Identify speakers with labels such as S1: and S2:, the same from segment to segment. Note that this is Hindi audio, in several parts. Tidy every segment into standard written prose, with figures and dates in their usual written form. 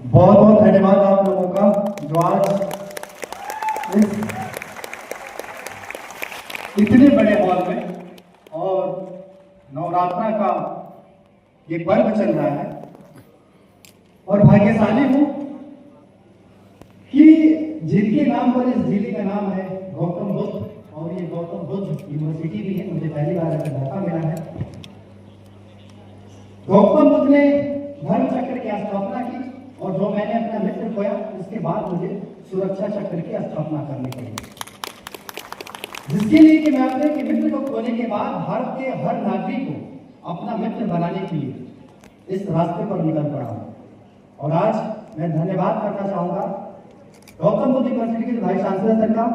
S1: बहुत बहुत धन्यवाद आप लोगों का जो आज इस इतने बड़े हॉल में और नवरात्रा का ये पर्व चल रहा है। और भाग्यशाली हूं कि जिनके नाम पर इस जिले का नाम है गौतम बुद्ध, और ये गौतम बुद्ध यूनिवर्सिटी भी है। मुझे पहली बार ऐसा मौका मिला है। गौतम बुद्ध ने धर्म चक्र की स्थापना की, और जो मैंने अपना मित्र खोया उसके बाद मुझे सुरक्षा चक्र की स्थापना करनी पड़ी, जिसके लिए कि मैं अपने मित्र को खोने के बाद भारत के हर नागरिक को अपना मित्र बनाने के लिए इस रास्ते पर निकल पड़ा हूं। और आज मैं धन्यवाद करना चाहूंगा गौतम बुद्ध यूनिवर्सिटी के वाइस चांसलर सर का,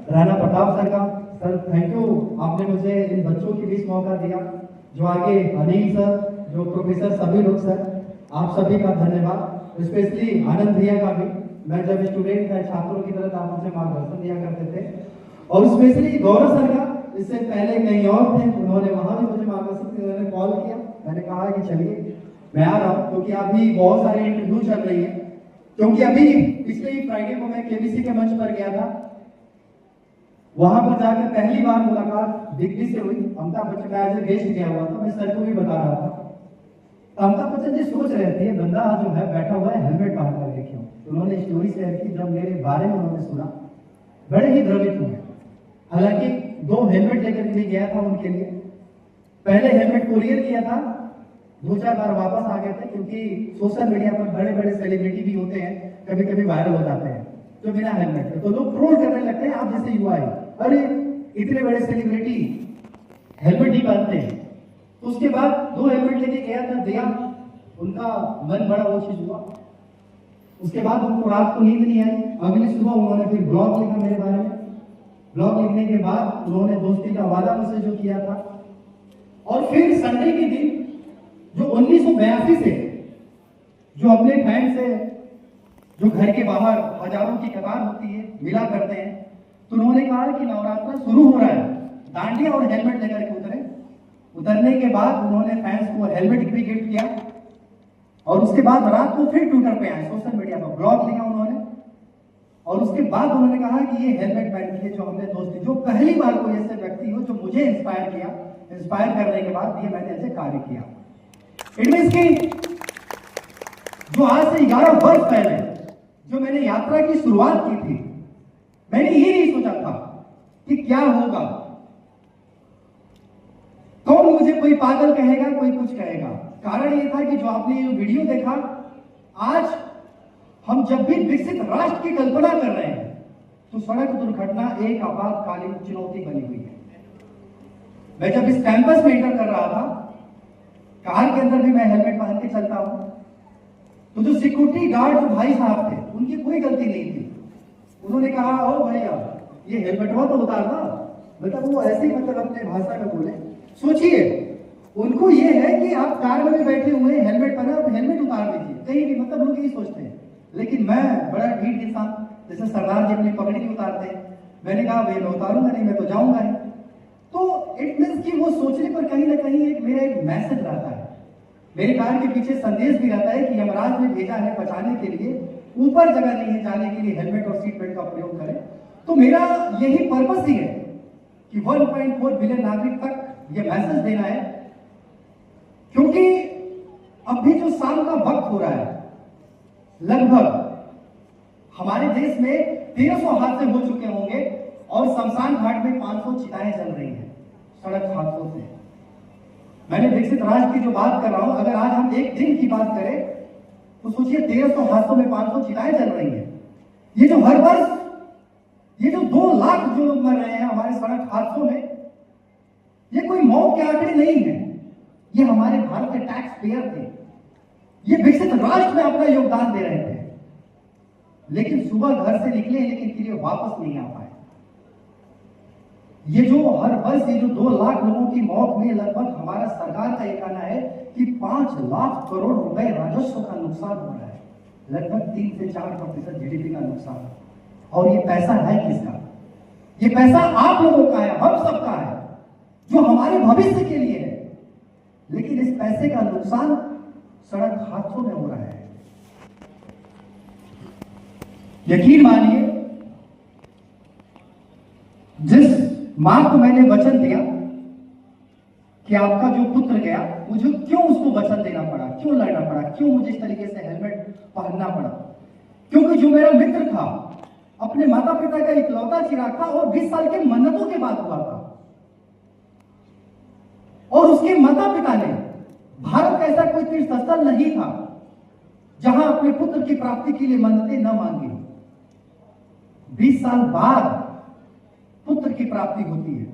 S1: राणा प्रताप सर का। सर थैंक यू, आपने मुझे इन बच्चों के बीच मौका दिया। जो आगे अनिल सर, जो प्रोफेसर सभी लोग, सर आप सभी का धन्यवाद। स्पेशली आनंद भैया का भी, मैं जब स्टूडेंट था छात्रों की तरह आप मुझे मार्गदर्शन दिया करते थे। और स्पेशली गौरव सर का, इससे पहले कहीं और थे, उन्होंने वहां भी मुझे मार्गदर्शन दिया। उन्होंने कॉल किया, मैंने कहा कि चलिए मैं आ रहा हूँ, क्योंकि अभी बहुत सारे इंटरव्यू चल रही है। क्योंकि अभी पिछले ही फ्राइडे को मैं केबीसी के मंच पर गया था, वहां पर जाकर पहली बार मुलाकात बिग से हुई। अमिताभ बच्चन का एज ए गेस्ट गया हुआ था, मैं सर को भी बता रहा था। अमिताभ बच्चन जी सोच रहे थे बंदा जो है बैठा हुआ है हेलमेट पहन कर देखियो। तो उन्होंने स्टोरी शेयर की, जब मेरे बारे में उन्होंने सुना बड़े ही द्रवित हुए। हालांकि 2 हेलमेट लेकर के गया था उनके लिए। पहले हेलमेट कोरियर किया था, 2-4 बार वापस आ गए थे, क्योंकि सोशल मीडिया पर बड़े बड़े सेलिब्रिटी भी होते हैं, कभी कभी वायरल हो जाते हैं तो बिना हेलमेट के, तो लोग ट्रोल करने लगते हैं आप जैसे युवा है, अरे इतने बड़े सेलिब्रिटी हेलमेट नहीं पहनते हैं। तो उसके बाद 2 हेलमेट लेके गया था, दिया, उनका मन बड़ा वो चीज हुआ। उसके बाद उनको रात को नींद नहीं आई। अगली सुबह उन्होंने फिर ब्लॉग लिखा मेरे बारे में। ब्लॉग लिखने के बाद उन्होंने दोस्ती का वादा मुझसे जो किया था, और फिर संडे के दिन जो 1982 से जो अपने फैन से जो घर के बाहर हजारों की कतार होती है मिला करते हैं, तो उन्होंने कहा कि नवरात्रा शुरू हो रहा है, डांडिया और हेलमेट लेकर के उतरे। उतरने के बाद उन्होंने फैंस को हेलमेट भी गिफ्ट किया, और उसके बाद रात को फिर ट्विटर पे आए, सोशल मीडिया पर ब्लॉग लिखा उन्होंने। और उसके बाद उन्होंने कहा कि ये हेलमेट पहन के जो हमने दोस्ती, जो पहली बार कोई ऐसे व्यक्ति हो जो मुझे इंस्पायर किया, इंस्पायर करने के बाद ये मैंने ऐसे कार्य किया। इट मींस कि जो आज से 11 वर्ष पहले जो मैंने यात्रा की शुरुआत की थी, मैंने ये नहीं सोचा था कि क्या होगा, कौन मुझे कोई पागल कहेगा, कोई कुछ कहेगा। कारण ये था कि जो आपने ये वीडियो देखा, आज हम जब भी विकसित राष्ट्र की कल्पना कर रहे हैं तो सड़क दुर्घटना एक आपातकालीन चुनौती बनी हुई है। मैं जब इस कैंपस में एंटर कर रहा था, कार के अंदर भी मैं हेलमेट पहन के चलता हूं, तो जो सिक्योरिटी गार्ड जो भाई साहब थे, उनकी कोई गलती नहीं थी। उन्होंने कहा ओ भैया ये हेलमेटवा तो उतारना, मतलब वो ऐसे ही मतलब अपने भाषा में बोले। सोचिए, उनको ये है कि आप कार में भी बैठे हुए हेलमेट पहने, आप हेलमेट उतार दीजिए कहीं भी, मतलब लोग यही सोचते हैं। लेकिन मैं बड़ा ढीठ इंसान, जैसे सरदार जी अपनी पगड़ी नहीं उतारते हैं, मैंने कहा भाई मैं उतारूंगा नहीं, मैं तो जाऊंगा ही। तो इट मींस कि वो सोचने पर कहीं ना कहीं एक मेरा एक मैसेज रहता है, मेरे कार के पीछे संदेश भी रहता है कि यमराज ने भेजा है बचाने के लिए, ऊपर जगह नहीं है जाने के लिए, हेलमेट और सीट बेल्ट का प्रयोग करें। तो मेरा यही पर्पस ही है कि 1.4 बिलियन नागरिक तक ये मैसेज देना है। क्योंकि अब भी जो शाम का वक्त हो रहा है, लगभग हमारे देश में 1300 हादसे हो चुके होंगे, और शमशान घाट में 500 चिताएं जल रही हैं सड़क हादसों से। मैंने विकसित राष्ट्र की जो बात कर रहा हूं, अगर आज हम एक दिन की बात करें तो सोचिए 1300 हादसों में 500 चिताएं जल रही हैं। ये जो हर वर्ष ये जो 2 लाख जो लोग मर रहे हैं हमारे सड़क हादसों में, ये कोई मौत के आंकड़े नहीं है, ये हमारे भारत के टैक्स पेयर थे, ये विकसित राष्ट्र में अपना योगदान दे रहे थे। लेकिन सुबह घर से निकले लेकिन फिर ये वापस नहीं आ पाए। ये जो हर वर्ष ये जो 2 लाख लोगों की मौत में लगभग हमारा सरकार का ये कहना है कि 5 लाख करोड़ रुपए राजस्व का नुकसान हो रहा है, लगभग 3 से 4% जीडीपी का नुकसान। और ये पैसा है किसका? ये पैसा आप लोगों का है, हम सबका है, जो हमारे भविष्य के लिए है। लेकिन इस पैसे का नुकसान सड़क हादसों में हो रहा है। यकीन मानिए, जिस मां को मैंने वचन दिया कि आपका जो पुत्र गया, मुझे क्यों उसको वचन देना पड़ा, क्यों लड़ना पड़ा, क्यों मुझे इस तरीके से हेलमेट पहनना पड़ा? क्योंकि जो मेरा मित्र था, अपने माता पिता का इकलौता चिराग था और 20 साल के मन्नतों के बाद हुआ था, और उसके माता पिता ने, भारत का ऐसा कोई तीर्थ स्थल नहीं था जहां अपने पुत्र की प्राप्ति के लिए मन्नतें न मांगी। 20 साल बाद पुत्र की प्राप्ति होती है,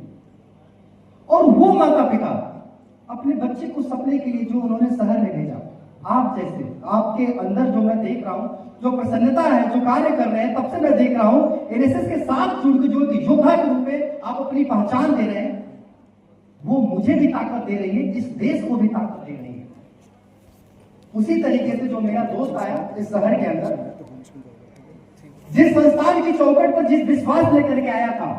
S1: और वो माता पिता अपने बच्चे को सपने के लिए जो उन्होंने शहर में भेजा, आप जैसे, आपके अंदर जो मैं देख रहा हूं, जो प्रसन्नता है, जो कार्य कर रहे हैं, तब से मैं देख रहा हूं एनएसएस के साथ जुड़ के जो योद्धा के रूप में आप अपनी पहचान दे रहे हैं, वो मुझे भी ताकत दे रही है, इस देश को भी ताकत दे रही है। उसी तरीके से जो मेरा दोस्त आया इस शहर के अंदर, जिस संस्थान की चौखट पर जिस विश्वास लेकर के आया था,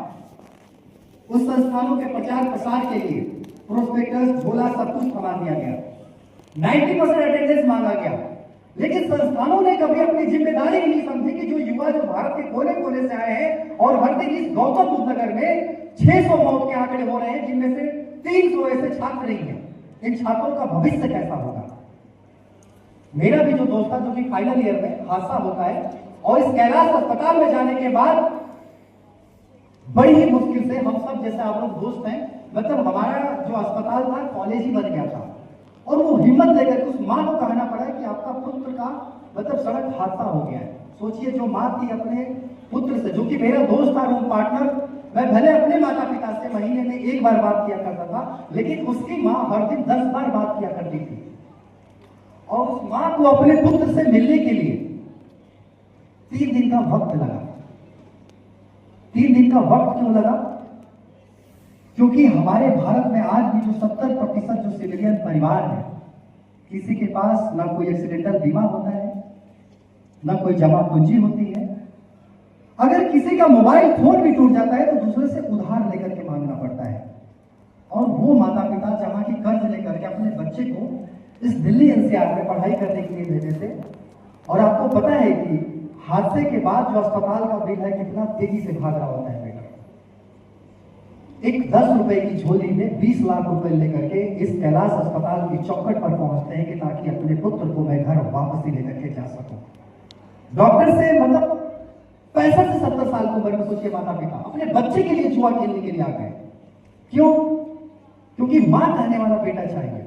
S1: उस संस्थानों के प्रचार प्रसार के लिए प्रोस्पेक्टस, झोला, सब कुछ थमा दिया गया, 90% अटेंडेंस मांगा गया, लेकिन संस्थानों ने कभी अपनी जिम्मेदारी नहीं समझी कि जो युवा जो भारत के कोने कोने से आए हैं, और हर दिन इस गौतम बुद्ध नगर में 600 मौत के आंकड़े हो रहे हैं, जिनमें से 300 ऐसे छात्र ही हैं। इन छात्रों का भविष्य कैसा होगा? मेरा भी जो दोस्त था, जो कि फाइनल ईयर में हादसा होता है, और इस कैलाश अस्पताल में जाने के बाद बड़ी ही मुश्किल से, हम सब जैसे आप लोग दोस्त हैं, मतलब हमारा जो अस्पताल था कॉलेज ही बन गया था, और वो हिम्मत लेकर उस मां को कहना पड़ा कि आपका पुत्र का मतलब सड़क हादसा हो गया है। सोचिए, जो मां थी अपने पुत्र से, जो कि मेरा दोस्त था, रूम पार्टनर, मैं भले अपने माता पिता से महीने में 1 बार बात किया करता था, लेकिन उसकी मां हर दिन 10 बार बात किया करती थी, और उस मां को अपने पुत्र से मिलने के लिए 3 दिन का वक्त लगा। 3 दिन का वक्त क्यों लगा? क्योंकि हमारे भारत में आज भी जो 70% जो सिविलियन परिवार है, किसी के पास ना कोई एक्सीडेंटल बीमा होता है, ना कोई जमा पूंजी होती है। अगर किसी का मोबाइल फोन भी टूट जाता है तो दूसरे से उधार लेकर के मांगना पड़ता है, और वो माता पिता जहां की कर्ज लेकर के अपने बच्चे को इस दिल्ली एनसीआर में पढ़ाई करने के लिए भेजे थे। और आपको पता है कि हादसे के बाद जो अस्पताल का बिल है कितना तेजी से भाग रहा होता है बेटा। एक 10 रुपए की झोली में 20 लाख रुपए लेकर के इस कैलाश अस्पताल की चौखट पर पहुंचते हैं कि ताकि अपने पुत्र को मैं घर वापस ही लेकर के जा सकूं। डॉक्टर से मतलब 65 से 70 साल की उम्र में, सोचिए, माता पिता अपने बच्चे के लिए जुआ खेलने के लिए आ गए। क्यों? क्योंकि मां कहने वाला बेटा चाहिए।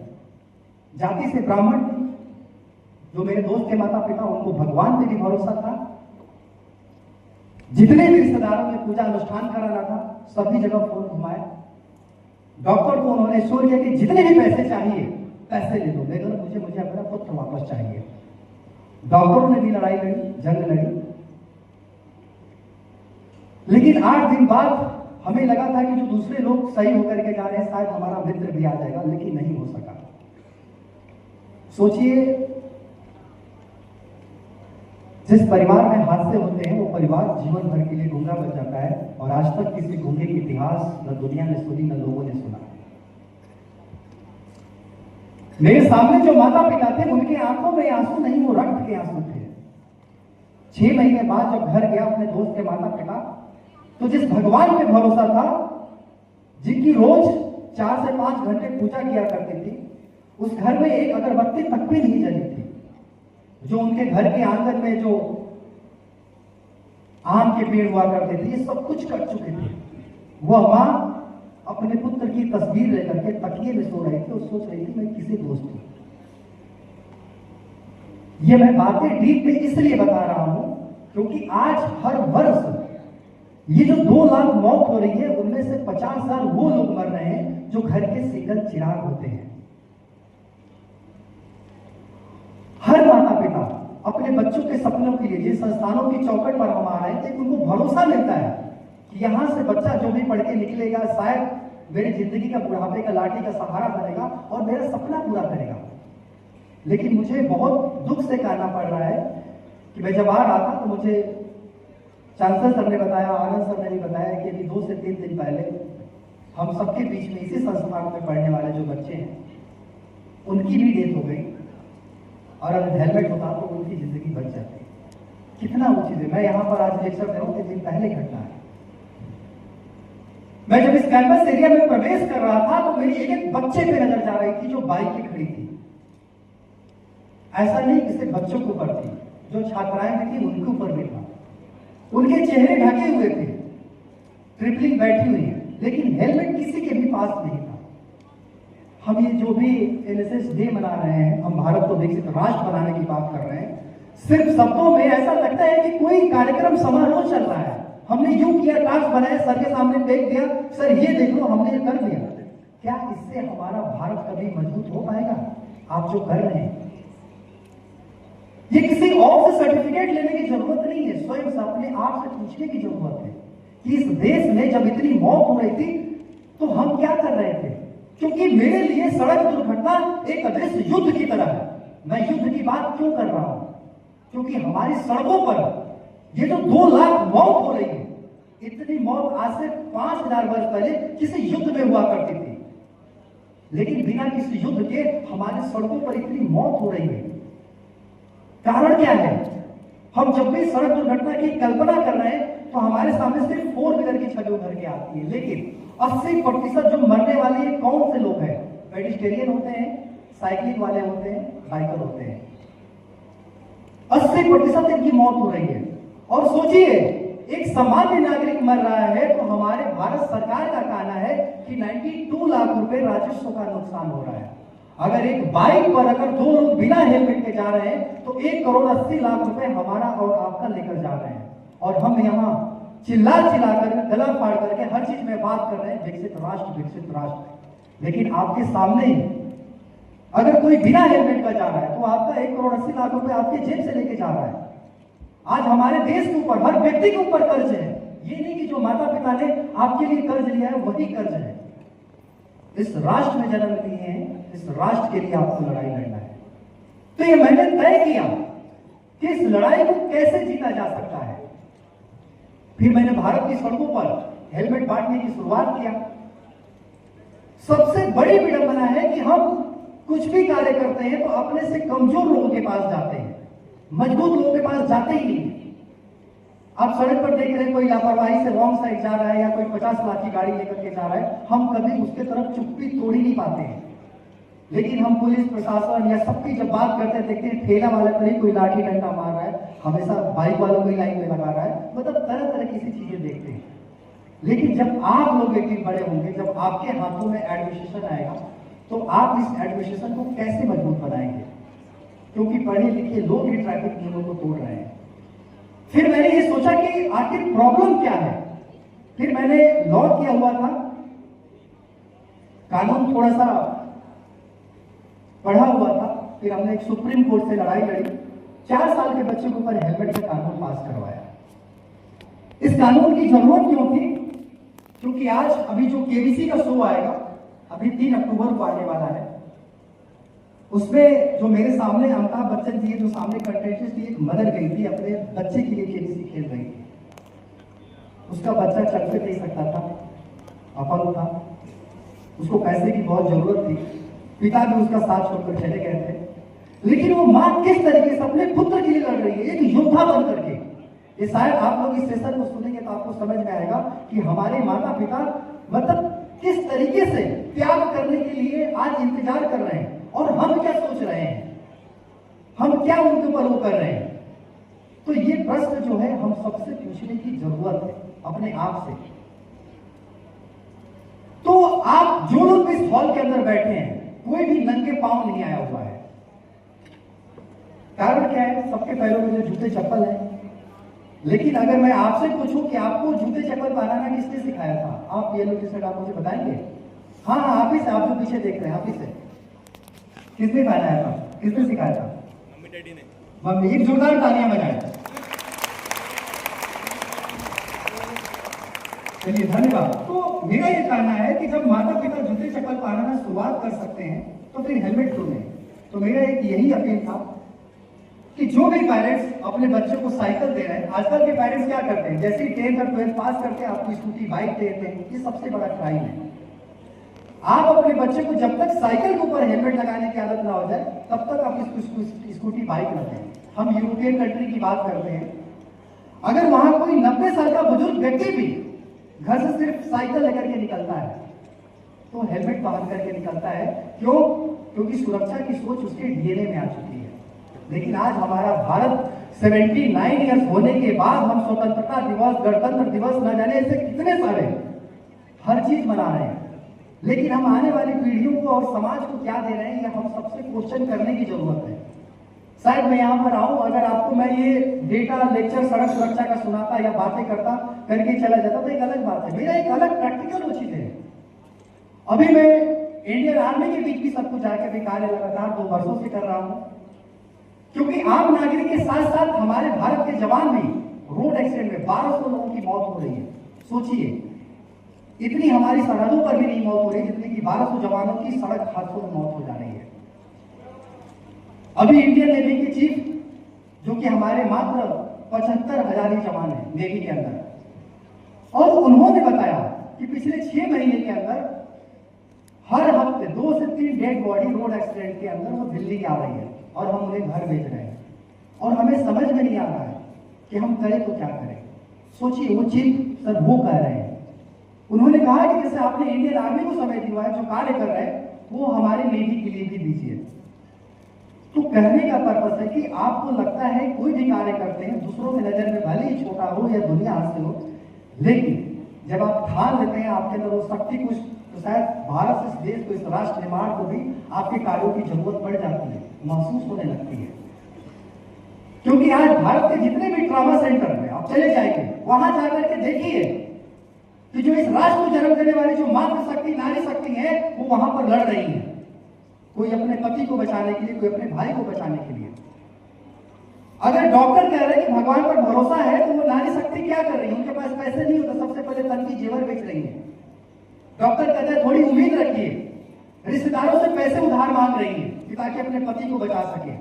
S1: जाति से ब्राह्मण, जो मेरे दोस्त के माता पिता, उनको भगवान पे भी भरोसा था। जितने भी रिश्तेदारों में पूजा अनुष्ठान कराना था, सभी जगह फोन घुमाया। डॉक्टर को उन्होंने श्योर किया कि जितने भी पैसे चाहिए पैसे ले दो, लेकिन मुझे अपना पुत्र वापस चाहिए। डॉक्टरों ने भी लड़ाई लड़ी, जंग लड़ी, लेकिन 8 दिन बाद हमें लगा था कि जो दूसरे लोग सही होकर के जा रहे हैं, शायद हमारा मित्र भी आ जाएगा, लेकिन नहीं हो सका। सोचिए, जिस परिवार में हादसे होते हैं वो परिवार जीवन भर के लिए गूंगा बन जाता है, और आज तक किसी गूंगे की इतिहास न दुनिया ने सुनी, न लोगों ने सुना। मेरे सामने जो माता पिता थे, उनके आंखों में आंसू नहीं, वो रक्त के आंसू थे। 6 महीने बाद जब घर गया अपने दोस्त के माता पिता, तो जिस भगवान पे भरोसा था, जिनकी रोज 4 से 5 घंटे पूजा किया करती थी, उस घर में एक अगरबत्ती तक भी नहीं जली थी। जो उनके घर के आंगन में जो आम के पेड़ हुआ करते थे, ये सब कुछ कट चुके थे। वह मां अपने पुत्र की तस्वीर लेकर के तकिए में सो रही थी और सोच रही थी मैं किसी दोस्त हूं। ये मैं बातें डीप में इसलिए बता रहा हूं क्योंकि आज हर वर्ष ये जो 2 लाख मौत हो रही है, उनमें से 50,000 वो लोग मर रहे हैं जो घर के सिंगल चिराग होते हैं। हर माता पिता अपने बच्चों के सपनों के लिए जिस संस्थानों की चौखट पर हम आ रहे थे, उनको भरोसा मिलता है कि यहां से बच्चा जो भी पढ़ के निकलेगा, शायद मेरी जिंदगी का बुढ़ापे का लाठी का सहारा बनेगा और मेरा सपना पूरा करेगा। लेकिन मुझे बहुत दुख से कहना पड़ रहा है कि मैं जब आ रहा था तो मुझे चांसलर सर ने बताया, आनंद सर ने भी बताया कि अभी 2 से 3 दिन पहले हम सबके बीच में इसी संस्थान में पढ़ने वाले जो बच्चे हैं, उनकी भी डेथ हो गई, और अगर हेलमेट होता तो उनकी जिंदगी बच जाती। कितना वो चीज है। मैं यहाँ पर आज लेक्चर दे रहा हूँ, 3 दिन पहले घटना है। मैं जब इस कैंपस एरिया में प्रवेश कर रहा था तो मेरी एक बच्चे पे नजर जा रही थी जो बाइक पे खड़ी थी। ऐसा नहीं कि सिर्फ बच्चों के ऊपर थी, जो छात्राएं भी थी उनके ऊपर भी था। उनके चेहरे ढके हुए थे, ट्रिपलिंग बैठी हुई है, लेकिन हेलमेट किसी के भी पास नहीं था। हम ये जो भी एनएसएस डे मना रहे हैं, हम भारत को विकसित राष्ट्र बनाने की बात कर रहे हैं, सिर्फ शब्दों में ऐसा लगता है कि कोई कार्यक्रम समारोह चल रहा है। हमने यूं किया, टास्क बनाया, सर के सामने फेंक दिया, सर ये देख लो हमने ये कर दिया। क्या इससे हमारा भारत कभी मजबूत हो पाएगा? आप जो कर रहे हैं, ये किसी और से सर्टिफिकेट लेने की जरूरत नहीं है, स्वयं से अपने आप से पूछने की जरूरत है कि इस देश में जब इतनी मौत हो रही थी तो हम क्या कर रहे थे? क्योंकि मेरे लिए सड़क दुर्घटना एक अदृश्य युद्ध की तरह है। मैं युद्ध की बात क्यों कर रहा हूं? क्योंकि हमारी सड़कों पर ये जो 2 लाख मौत हो रही है, इतनी मौत आज से 5000 वर्ष पहले किसी युद्ध में हुआ करती थी, लेकिन बिना किसी युद्ध के हमारी सड़कों पर इतनी मौत हो रही है। कारण क्या है? हम जब भी सड़क दुर्घटना की कल्पना कर रहे हैं तो हमारे सामने सिर्फ 4 व्हीलर की छवि उभर के आती है, लेकिन 80% जो मरने वाले हैं कौन से लोग हैं? पेडिस्टेरियन होते हैं, साइकिलिंग वाले होते हैं, बाइकर होते हैं। 80% इनकी मौत हो रही है। और सोचिए, एक सामान्य नागरिक मर रहा है तो हमारे भारत सरकार का कहना है कि 92 लाख रुपए राजस्व का नुकसान हो रहा है। अगर एक बाइक पर अगर 2 लोग बिना हेलमेट के जा रहे हैं तो 1 करोड़ 80 लाख रुपए हमारा और आपका लेकर जा रहे हैं। और हम यहाँ चिल्ला कर, गला फाड़ करके हर चीज में बात कर रहे हैं विकसित राष्ट्र, विकसित राष्ट्र। लेकिन आपके सामने अगर कोई बिना हेलमेट का जा रहा है तो आपका 1 करोड़ 80 लाख रुपए आपके जेब से लेके जा रहा है। आज हमारे देश के ऊपर, हर व्यक्ति के ऊपर कर्ज है। ये नहीं कि जो माता पिता ने आपके लिए कर्ज लिया है वही कर्ज है। इस राष्ट्र में जन्म लिए हैं, इस राष्ट्र के लिए आपको लड़ाई लड़ना है। तो ये मैंने तय किया कि इस लड़ाई को कैसे जीता जा सकता है। फिर मैंने भारत की सड़कों पर हेलमेट बांटने की शुरुआत किया। सबसे बड़ी विडंबना है कि हम कुछ भी कार्य करते हैं तो अपने से कमजोर लोगों के पास जाते हैं, मजबूत लोगों के पास जाते ही नहीं। आप सड़क पर देख रहे हैं कोई लापरवाही से रॉन्ग साइड जा रहा है या कोई 50 लाख की गाड़ी लेकर के जा रहा है, हम कभी उसके तरफ चुप्पी तोड़ ही नहीं पाते हैं। लेकिन हम पुलिस प्रशासन या सबकी जब बात करते हैं, देखते हैं ठेला वाले पर ही कोई लाठी डंडा मार रहा है, हमेशा बाइक वालों को लाइन में लगा रहा है, मतलब तरह तरह की चीजें देखते हैं। लेकिन जब आप लोग एक दिन बड़े होंगे, जब आपके हाथों में एडमिनिस्ट्रेशन आएगा तो आप इस एडमिनिस्ट्रेशन को कैसे मजबूत बनाएंगे? क्योंकि पढ़े लिखे लोग ही ट्रैफिक नियमों को तोड़ रहे हैं। फिर मैंने ये सोचा कि आखिर प्रॉब्लम क्या है। फिर मैंने लॉ किया हुआ था, कानून थोड़ा सा पढ़ा हुआ था। फिर हमने एक सुप्रीम कोर्ट से लड़ाई लड़ी, 4 साल के बच्चे के ऊपर हेलमेट का कानून पास करवाया। इस कानून की जरूरत क्यों थी? क्योंकि आज अभी जो केबीसी का शो आएगा, अभी 3 अक्टूबर को आने वाला है, उसमें जो मेरे सामने अमिताभ बच्चन जी जो सामने कंटेस्टेंट थी, एक मदर गई थी अपने बच्चे के लिए केबीसी खेल रही थी। उसका बच्चा चल फिर नहीं सकता था, अपंग था, उसको पैसे की बहुत जरूरत थी, पिता भी उसका साथ छोड़कर चले गए थे। लेकिन वो मां किस तरीके से अपने पुत्र के लिए लड़ रही है, एक योद्धा बन करके। ये शायद आप लोग इस सेशन को सुनेंगे तो आपको समझ में आएगा कि हमारे माता पिता मतलब किस तरीके से त्याग करने के लिए आज इंतजार कर रहे हैं, और हम क्या सोच रहे हैं, हम क्या उनके ऊपर वो कर रहे हैं। तो ये प्रश्न जो है हम सबसे पूछने की जरूरत है अपने आप से। तो आप जो लोग इस हॉल के अंदर बैठे हैं, कोई भी नंगे पांव नहीं आया हुआ है। कारण क्या है? सबके पैरों में जो जूते चप्पल है। लेकिन अगर मैं आपसे पूछूं कि आपको जूते चप्पल पहनाना किसने सिखाया था, आप येलो टी शर्ट आप मुझे बताएंगे? हाँ, आप ही से, आप जो पीछे देख रहे हैं आप ही से। किसने पहनाया था, किसने सिखाया था? मम्मी डैडी ने। मम्मी, एक जोरदार तालियां बजाएं। चलिए, धन्यवाद। तो मेरा ये कहना है कि जब माता पिता जूते चप्पल पहनाना शुरुआत कर सकते हैं तो फिर हेलमेट क्यों नहीं? तो मेरा एक यही अपील था कि जो भी पेरेंट्स अपने बच्चों को साइकिल दे रहे हैं, आजकल के पेरेंट्स क्या करते हैं, जैसे ही 10th और 12th पास करके आपको स्कूटी बाइक देते हैं, ये सबसे बड़ा क्राइम है। आप अपने बच्चे को जब तक साइकिल के ऊपर हेलमेट लगाने की आदत ना हो जाए तब तक आप इसको स्कूटी बाइक न दें। हम यूरोपियन कंट्री की बात करते हैं, अगर वहां कोई 90 साल का बुजुर्ग व्यक्ति भी घर से सिर्फ साइकिल लेकर के निकलता है तो हेलमेट पहन करके निकलता है। क्यों? क्योंकि सुरक्षा की सोच उसके डीएनए में आ चुकी है। लेकिन आज हमारा भारत 79 ईयर्स होने के बाद हम स्वतंत्रता दिवस, गणतंत्र दिवस, न जाने ऐसे कितने सारे हर चीज मना रहे हैं, लेकिन हम आने वाली पीढ़ियों को और समाज को क्या दे रहे हैं, ये हम सबसे क्वेश्चन करने की जरूरत है। शायद मैं यहाँ पर आऊं, अगर आपको मैं ये डेटा लेक्चर सड़क सुरक्षा का सुनाता या बातें करता करके चला जाता तो एक अलग बात है। मेरा एक अलग प्रैक्टिकल वो चीज है। अभी मैं इंडियन आर्मी के बीच भी सब कुछ जाके भी कार्य लगातार 2 वर्षों से कर रहा हूं, क्योंकि आम नागरिक के साथ साथ हमारे भारत के जवान भी रोड एक्सीडेंट में 1200 लोगों की मौत हो रही है। सोचिए, इतनी हमारी सरहदों पर भी नहीं मौत हो रही जितनी कि 1200 जवानों की सड़क हादसों में मौत हो जा रही है। अभी इंडियन नेवी के चीफ, जो कि हमारे मात्र 75,000 ही जवान है नेवी के अंदर, और उन्होंने बताया कि पिछले 6 महीने के अंदर हर हफ्ते 2 से 3 डेड बॉडी रोड एक्सीडेंट के अंदर वो दिल्ली आ रही है और हम उन्हें घर भेज रहे हैं और हमें समझ में नहीं आ रहा है कि हम करें तो क्या करें। सोचिए, वो चीफ सर वो कह रहे हैं। उन्होंने कहा कि जैसे आपने इंडियन आर्मी को समय दिया है, जो कार्य कर रहे हैं वो हमारे नेवी के लिए भी दीजिए। तो कहने का पर्पस है कि आपको लगता है कोई भी कार्य करते हैं दूसरों की नजर में भले ही छोटा हो या दुनिया हासिल हो, लेकिन जब आप ठान लेते हैं आपके अंदर वो शक्ति कुछ, तो शायद भारत से इस देश को, इस राष्ट्र निर्माण को भी आपके कार्यों की जरूरत पड़ जाती है, महसूस होने लगती है। क्योंकि आज भारत के जितने भी ट्रॉमा सेंटर में आप चले जाएंगे, वहां जाकर के देखिए कि जो इस राष्ट्र को जन्म देने वाली जो मातृशक्ति, नारी शक्ति है, वो वहां पर लड़ रही है। कोई अपने पति को बचाने के लिए, कोई अपने भाई को बचाने के लिए। अगर डॉक्टर कह रहे हैं कि भगवान पर भरोसा है, तो वो नारी शक्ति क्या कर रही है? उनके पास पैसे नहीं होता, सबसे पहले तन की जेवर बेच रही है। डॉक्टर कहते हैं थोड़ी उम्मीद रखिए, रिश्तेदारों से पैसे उधार मांग रही है ताकि अपने पति को बचा सके।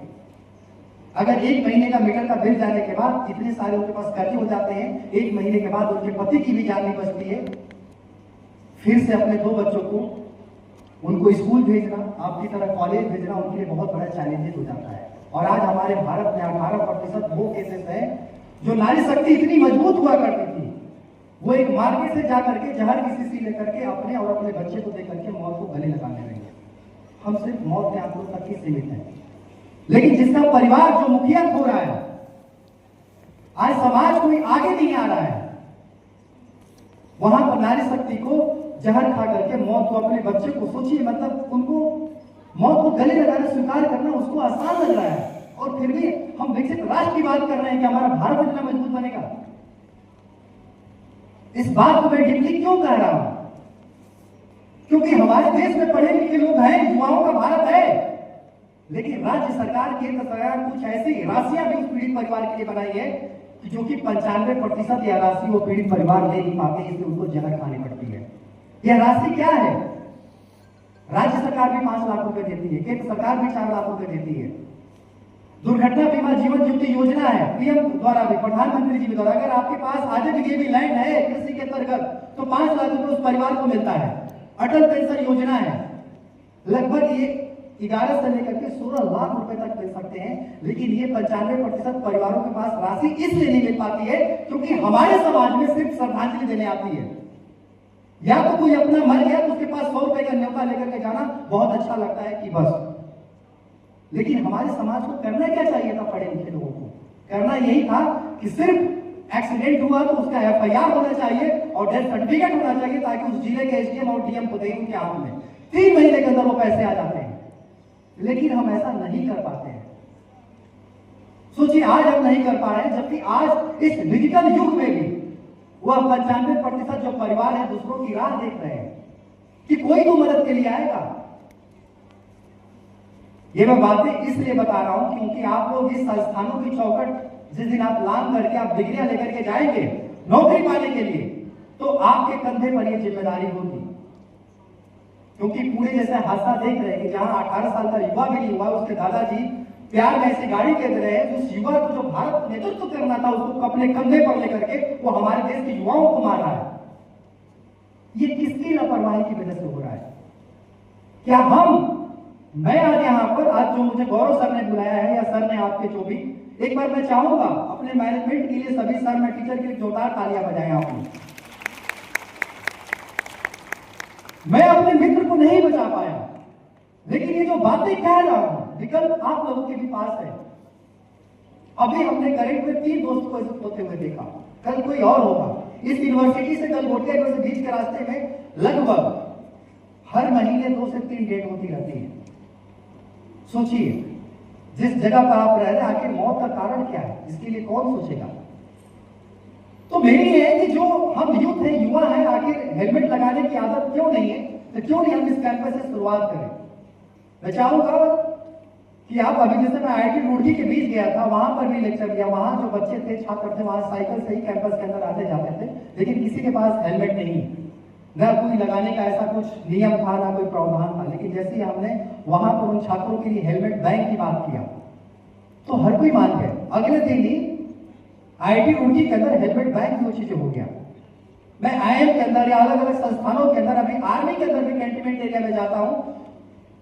S1: अगर 1 महीने का मीटर का बिल जाने के बाद इतने सारे उनके पास कर्जे हो जाते हैं, 1 महीने के बाद उनके पति की भी जान नहीं बचती है। फिर से अपने 2 बच्चों को, उनको स्कूल भेजना, आपकी तरह कॉलेज भेजना उनके लिए बहुत बड़ा चैलेंजेस हो जाता है। और आज हमारे भारत में 18% वो केसेस है जो नारी शक्ति इतनी मजबूत हुआ करती थी, वो एक मार्केट से जाकर के जहर की शीशी लेकर के अपने और अपने बच्चे को देकर के मौत को गले लगाने लगे। हम सिर्फ मौत के आंकड़ों तक ही सीमित हैं, लेकिन जिसका परिवार जो मुखिया खो रहा है, आज समाज कोई आगे नहीं आ रहा है, वहां पर नारी शक्ति को जहर खा करके मौत को, अपने बच्चे को, सोचिए मतलब उनको मौत को गले लगाना स्वीकार करना उसको आसान लग रहा है। और फिर भी हम विकसित राष्ट्र की बात कर रहे हैं कि हमारा भारत इतना मजबूत बनेगा। इस बात को मैं डीपली क्यों कह रहा हूं? क्योंकि हमारे देश में पढ़े लिखे लोग हैं, युवाओं का भारत है, लेकिन राज्य सरकार, केंद्र सरकार कुछ ऐसी राशियां भी उस पीड़ित परिवार के लिए बनाई है कि जो कि 95% यह राशि वो पीड़ित परिवार ले नहीं पाते, इसलिए उनको जहर खानी पड़ती है। यह राशि क्या है? राज्य सरकार भी 5 लाख रुपए देती है, केंद्र सरकार भी 4 लाख रुपए देती है। दुर्घटना बीमा जीवन ज्योति योजना है, पीएम द्वारा भी, प्रधानमंत्री जी द्वारा। अगर आपके पास आधे बीघे भी लैंड है कृषि के अंतर्गत तो 5 लाख रुपए उस परिवार को मिलता है। अटल पेंशन योजना है, लगभग ये 11 से लेकर के 16 लाख रुपए तक मिल सकते हैं। लेकिन ये 95% परिवारों के पास राशि इसलिए नहीं मिल पाती है क्योंकि हमारे समाज में सिर्फ श्रद्धांजलि देने आती है, या तो कोई अपना मर गया तो उसके पास 100 रुपए का न्योता लेकर के जाना बहुत अच्छा लगता है कि बस। लेकिन हमारे समाज को करना क्या चाहिए था? पढ़े लिखे लोगों को करना यही था कि सिर्फ एक्सीडेंट हुआ तो उसका एफआईआर होना चाहिए और डेथ सर्टिफिकेट होना चाहिए, ताकि उस जिले के एसडीएम और डीएम को दें उनके हाथ में, 3 महीने के अंदर वो पैसे आ जाते हैं। लेकिन हम ऐसा नहीं कर पाते हैं। सोचिए, आज हम नहीं कर पा रहे हैं, जबकि आज इस डिजिटल युग में भी वह 95% जो परिवार है दूसरों की राह देख रहे हैं कि कोई तो मदद के लिए आएगा। ये मैं बातें इसलिए बता रहा हूं क्योंकि आप लोग इस संस्थानों की चौखट जिस दिन आप लांग करके आप डिग्रियां लेकर के जाएंगे नौकरी पाने के लिए, तो आपके कंधे पर यह जिम्मेदारी होगी। क्योंकि पूरे जैसे हादसा देख रहे हैं कि जहां 18 साल का युवा भी नहीं हुआ, उसके दादाजी प्यार में ऐसी गाड़ी दे रहे हैं, उस युवा को जो भारत नेतृत्व करना था उसको अपने कंधे पर लेकर के वो हमारे देश के युवाओं को मार रहा है। ये किसकी लापरवाही की वजह से हो रहा है? क्या मैं आज यहाँ पर, आज जो मुझे गौरव सर ने बुलाया है या सर ने आपके जो भी एक बार मैं चाहूंगा अपने मैनेजमेंट के लिए, सभी सर, मैं टीचर के लिए जोरदार तालियां बजाएं आपने। मैं अपने मित्र को नहीं बचा पाया, लेकिन ये जो बातें कह रहा हूं विकल्प आप लोगों के भी पास है। अभी हमने करंट में 3 दोस्त को ऐसे होते हुए देखा, कल कोई और होगा। इस यूनिवर्सिटी से कल गोटिया के बीच के रास्ते में लगभग हर महीने 2 से 3 डेट होती रहती है। सोचिए, जिस जगह पर आप रह रहे हैं आखिर मौत का कारण क्या है, इसके लिए कौन सोचेगा? तो मेरी ये है कि जो हम यूथ है, युवा है, आखिर हेलमेट लगाने की आदत क्यों नहीं है, तो क्यों नहीं हम इस कैंपस से शुरुआत करें। मैं चाहूंगा कि आप अभी, जैसे मैं IIT रुड़की के बीच गया था, वहां पर भी लेक्चर दिया। वहां जो बच्चे थे, छात्र थे, वहां साइकिल से ही कैंपस के अंदर आते जाते थे, लेकिन किसी के पास हेलमेट नहीं, न कोई लगाने का ऐसा कुछ नियम था, ना कोई प्रावधान था। लेकिन जैसे ही हमने वहां पर उन छात्रों के लिए हेलमेट बैंक की बात किया तो हर कोई मान गए। अगले दिन ही IIT रुड़की के अंदर हेलमेट बैंक भी वो चीजें हो गया। मैं IIM के अंदर या अलग अलग संस्थानों के अंदर, अभी आर्मी के अंदर भी कैंटोनमेंट एरिया में जाता हूं,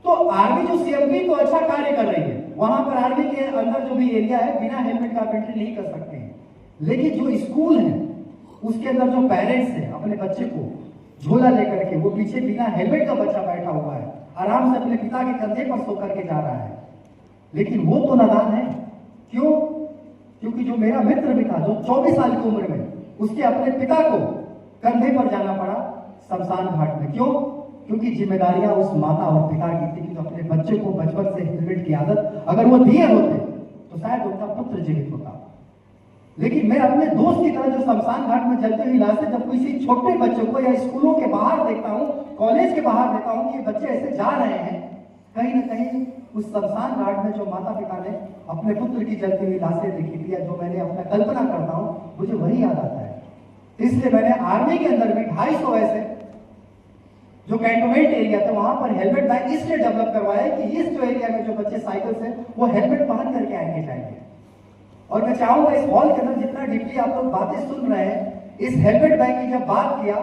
S1: तो आर्मी जो CMP तो अच्छा कार्य कर रही है, वहां पर आर्मी के अंदर जो भी एरिया है बिना हेलमेट का आप एंट्री नहीं कर सकते हैं। लेकिन जो स्कूल है उसके अंदर जो पेरेंट्स है, अपने बच्चे को झोला लेकर के, वो पीछे बिना हेलमेट का बच्चा बैठा हुआ है, आराम से अपने पिता के कंधे पर सो करके जा रहा है, लेकिन वो तो नादान है। क्यों? क्योंकि जो मेरा मित्र भी था, जो 24 साल की उम्र में, उसके अपने पिता को कंधे पर जाना पड़ा शमशान घाट में। क्यों? क्योंकि जिम्मेदारियां उस माता और पिता की थी कि तो अपने बच्चे को बचपन से हेलमेट की आदत अगर वो दिए होते तो शायद उनका पुत्र जीवित होता। लेकिन मैं अपने दोस्त की तरह जो शमशान घाट में जलते हुए लाशें जब किसी छोटे बच्चों को या स्कूलों के बाहर देखता हूँ, कॉलेज के बाहर देखता हूँ कि बच्चे ऐसे जा रहे हैं, कहीं ना कहीं उस शमशान घाट में जो माता पिता ने अपने पुत्र की जलती हुई लाशें देखी थी, या जो मैंने अपना कल्पना करता हूँ, मुझे वही याद आता है। इसलिए मैंने आर्मी के अंदर भी 250 ऐसे जो कैंटोनमेंट एरिया था वहां पर हेलमेट बैंक इसलिए डेवलप करवाया कि इस जो एरिया में जो बच्चे साइकिल से वो हेलमेट पहन करके आएंगे जाएंगे। और मैं चाहूंगा इस हॉल के अंदर जितना डीपली आप लोग बातें सुन रहे हैं, इस हेलमेट बैंक की जब बात किया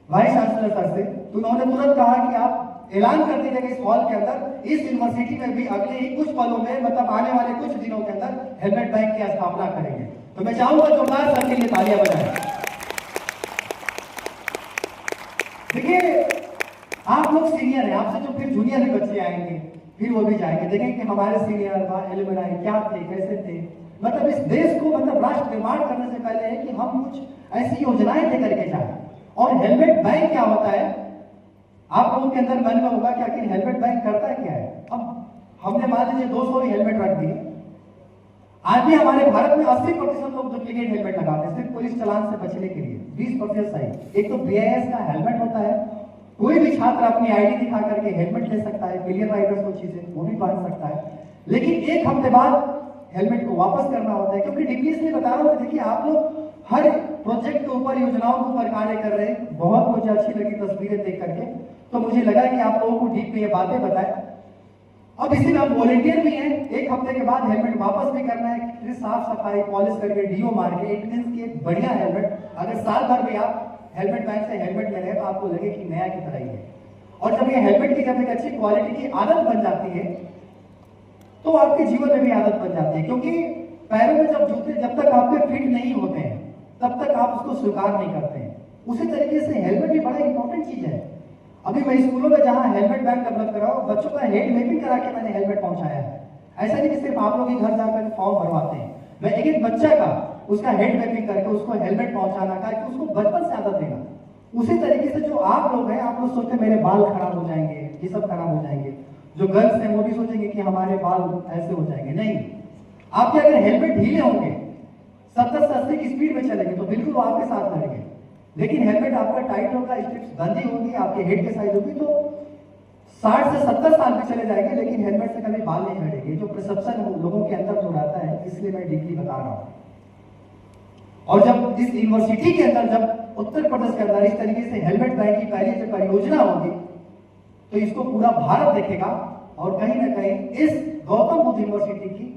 S1: वाइस चांसलर सर से, तो उन्होंने तुरंत कहा कि आप ऐलान कर दीजिएगा इस हॉल के अंदर, इस यूनिवर्सिटी में भी अगले ही कुछ पलों में, मतलब आने वाले कुछ दिनों के अंदर हेलमेट बैंक की स्थापना करेंगे। तो मैं चाहूंगा जोरदार सर के लिए तालियां बजाएं। देखिए, आप लोग सीनियर हैं, आपसे जो फिर जूनियर भी बच्चे आएंगे, फिर वो भी जाएंगे, देखेंगे कि हमारे सीनियर एलुमनाई क्या थे, कैसे थे। मतलब इस देश को, मतलब राष्ट्र निर्माण करने से पहले है कि हम कुछ ऐसी योजनाएं लेकर के जाए। और हेलमेट बैंक क्या होता है, आप लोगों के अंदर मन में होगा कि आखिर हेलमेट बैंक करता क्या है। अब हमने मान लीजिए 200 हेलमेट रख दिए, आज भी हमारे भारत में 80% लोग डुप्लीकेट हेलमेट लगाते हैं सिर्फ पुलिस चालान से बचने के लिए, 20% सही। एक तो BIS का हेलमेट होता है, कोई भी छात्र अपनी ID दिखा करके हेलमेट ले सकता है, मिलियन राइडर्स वो चीजें वो भी पहन सकता है, लेकिन 1 हफ्ते बाद हेलमेट को वापस करना होता है। क्योंकि डीपली इसलिए बता रहा हूँ कि देखिए, आप लोग हर प्रोजेक्ट के ऊपर, योजनाओं के ऊपर कार्य कर रहे हैं। बहुत मुझे अच्छी लगी तस्वीरें देख करके, तो मुझे लगा कि आप लोगों को डीप में ये बातें बताएं। अब इसी में हम वॉलेंटियर भी हैं, 1 हफ्ते के बाद हेलमेट वापस भी करना है, फिर साफ सफाई पॉलिश करके DO मार के, इट मींस कि एक बढ़िया हेलमेट, अगर साल भर भी आप हेलमेट बैंक से हेलमेट ले रहे हैं तो आपको लगे कि नया की तरह ही है। और जब ये हेलमेट की जब एक अच्छी क्वालिटी की आदत बन जाती है तो आपके जीवन में भी आदत बन जाती है। क्योंकि पैरों में जब जूते जब तक आपके फिट नहीं होते हैं तब तक आप उसको स्वीकार नहीं करते हैं। उसी तरीके से हेलमेट भी बड़ा इंपॉर्टेंट चीज है। अभी मैं स्कूलों में जहां हेलमेट बैंक डेवलप कर रहा हूं, बच्चों का हेड मेकिंग करा के मैंने हेलमेट पहुंचाया है। ऐसा नहीं कि सिर्फ आप लोग ही घर जाकर फॉर्म भरवाते हैं, मैं एक एक बच्चा का उसका हेड मेकिंग करके उसको हेलमेट पहुंचाना का, कि उसको बचपन से आदत देना। उसी तरीके से जो आप लोग हैं, आप लोग सोचते मेरे बाल खराब हो जाएंगे, ये सब खराब हो जाएंगे, जो गर्ल्स हैं वो भी सोचेंगे कि हमारे बाल ऐसे हो जाएंगे। नहीं, आपके अगर हेलमेट ढीले होंगे, 70 से 80 की स्पीड में चलेंगे तो बिल्कुल वो आपके साथ लड़ेंगे। लेकिन हेलमेट आपका टाइट होगा, स्ट्रिप्स बंदी होगी, आपके हेड के साइज होगी, तो 60 से 70 साल में चले जाएंगे, लेकिन हेलमेट से कभी बाल नहीं झड़ेंगे। जो परसेप्शन लोगों के अंदर जो रहता है, इसलिए मैं डीपली बता रहा हूं। और जब इस यूनिवर्सिटी के अंदर, जब उत्तर प्रदेश के अंदर इस तरीके से हेलमेट बैंक की पहली जो परियोजना होगी, तो इसको पूरा भारत देखेगा। और कहीं ना कहीं इस गौतम बुद्ध यूनिवर्सिटी की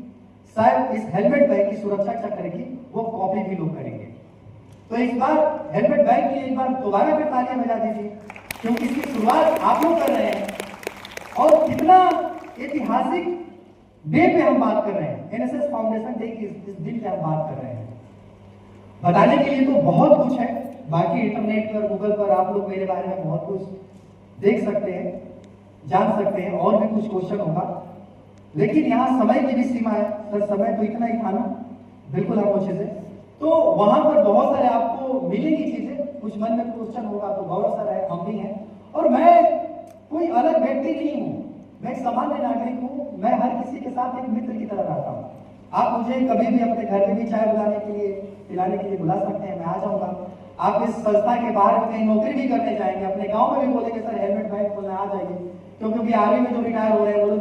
S1: शायद इस हेलमेट बैंक की सुरक्षा चक्र की वो कॉपी भी लोग करेंगे। तो इस बार हेलमेट बैंक के लिए एक बार दोबारा फिर तालियां बजा दीजिए, क्योंकि इसकी शुरुआत आप लोग कर रहे हैं। और कितना ऐतिहासिक डे पे हम बात कर रहे हैं, एनएसएस फाउंडेशन डे की इस दिन पे हम बात कर रहे हैं। बताने के लिए तो बहुत कुछ है, बाकी इंटरनेट पर, गूगल पर आप लोग मेरे बारे में बहुत कुछ देख सकते हैं, जान सकते हैं, और भी कुछ क्वेश्चन होगा, लेकिन यहाँ समय की भी सीमा है। सर समय तो इतना ही था ना, बिल्कुल हम अच्छे से, तो वहां पर बहुत सारे आपको मिलेंगी चीजें, कुछ मन में क्वेश्चन होगा तो गौरव सर है, हम भी हैं, और मैं कोई अलग व्यक्ति नहीं हूँ, मैं एक सामान्य नागरिक हूँ, मैं हर किसी के साथ एक मित्र की तरह रहता हूँ। आप मुझे कभी भी अपने घर में भी चाय बुलाने के लिए, पिलाने के लिए बुला सकते हैं, मैं आ जाऊंगा। आप इस संस्था के बाहर में कहीं नौकरी भी करने जाएंगे, अपने गांव में भी बोलेंगे सर हेलमेट बैग खोलना, आ जाइए, क्योंकि आर्मी में जो रिटायर हो रहे हैं वो लोग